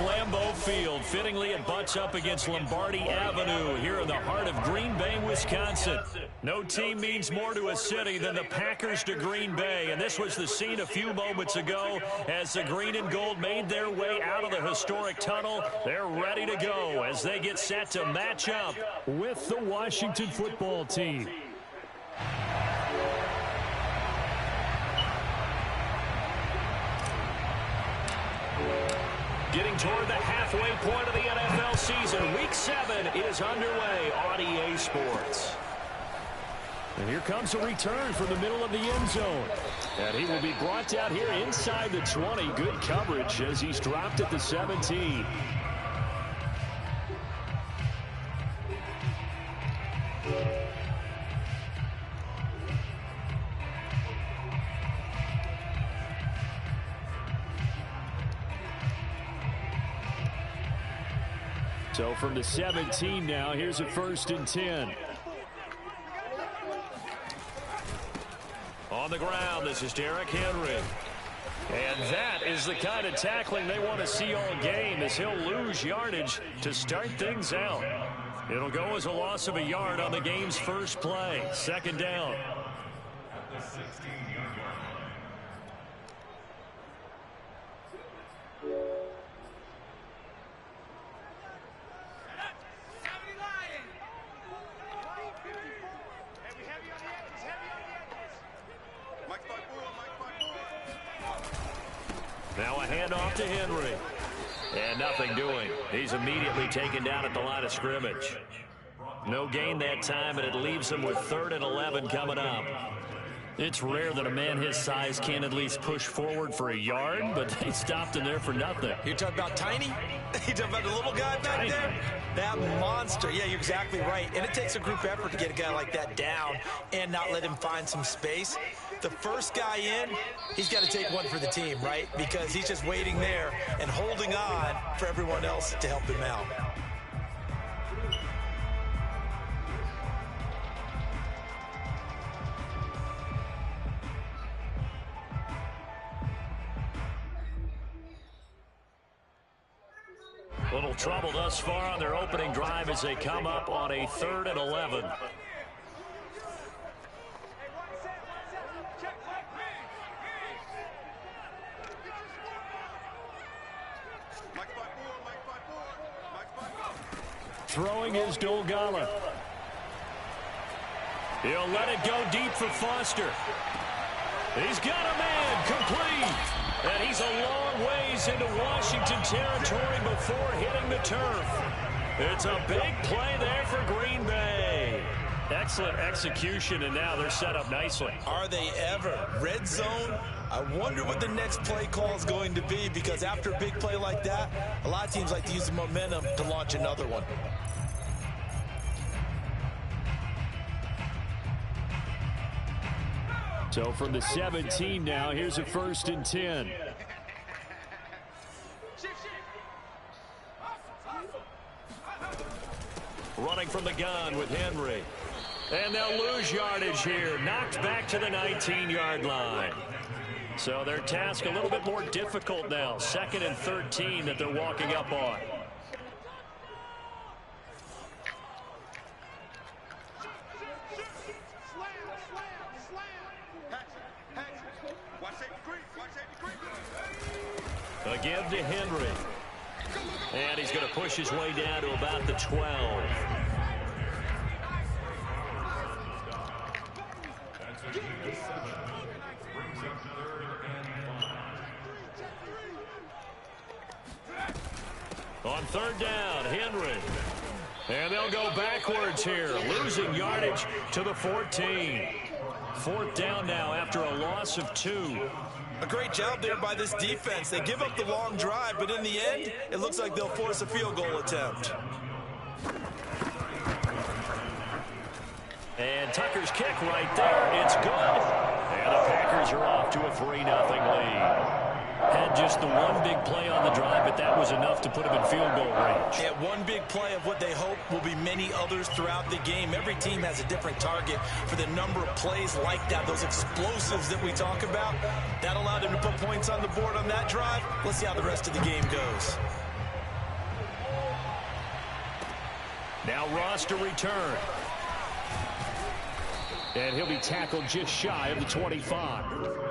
Lambeau Field. Fittingly, it butts up against Lombardi Avenue here in the heart of Green Bay, Wisconsin. No team means more to a city than the Packers to Green Bay, and this was the scene a few moments ago as the green and gold made their way out of the historic tunnel. They're ready to go as they get set to match up with the Washington football team. Getting toward the halfway point of the NFL season. Week 7 is underway on EA Sports. And here comes a return from the middle of the end zone. And he will be brought down here inside the 20. Good coverage as he's dropped at the 17. So from the 17 now, here's a 1st and 10. On the ground, this is Derrick Henry. And that is the kind of tackling they want to see all game as he'll lose yardage to start things out. It'll go as a loss of a yard on the game's first play. 2nd down. Now a handoff to Henry. And nothing doing. He's immediately taken down at the line of scrimmage. No gain that time, and it leaves him with 3rd and 11 coming up. It's rare that a man his size can at least push forward for a yard, but they stopped him there for nothing. You're talking about Tiny? You're talking about the little guy back there? That monster. Yeah, you're exactly right. And it takes a group effort to get a guy like that down and not let him find some space. The first guy in, he's got to take one for the team, right? Because he's just waiting there and holding on for everyone else to help him out. Little trouble thus far on their opening drive as they come up on a 3rd and 11. Throwing is Dolgala. He'll let it go deep for Foster. He's got a man, complete. And he's a long ways into Washington territory before hitting the turf. It's a big play there for Green Bay. Excellent execution, and now they're set up nicely. Are they ever? Red zone? I wonder what the next play call is going to be, because after a big play like that, a lot of teams like to use the momentum to launch another one. So from the 17 now, here's a 1st and 10. Running from the gun with Henry. And they'll lose yardage here. Knocked back to the 19-yard line. So their task a little bit more difficult now. 2nd and 13 that they're walking up on. A give to Henry. And he's going to push his way down to about the 12. On 3rd down, Henry. And they'll go backwards here, losing yardage to the 14. 4th down now after a loss of 2. A great job there by this defense. They give up the long drive, but in the end, it looks like they'll force a field goal attempt. And Tucker's kick right there. It's good. And the Packers are off to a 3-0 lead. Had just the one big play on the drive, but that was enough to put him in field goal range. Yeah, one big play of what they hope will be many others throughout the game. Every team has a different target for the number of plays like that, those explosives that we talk about. That allowed them to put points on the board on that drive. Let's see how the rest of the game goes. roster return. And he'll be tackled just shy of the 25.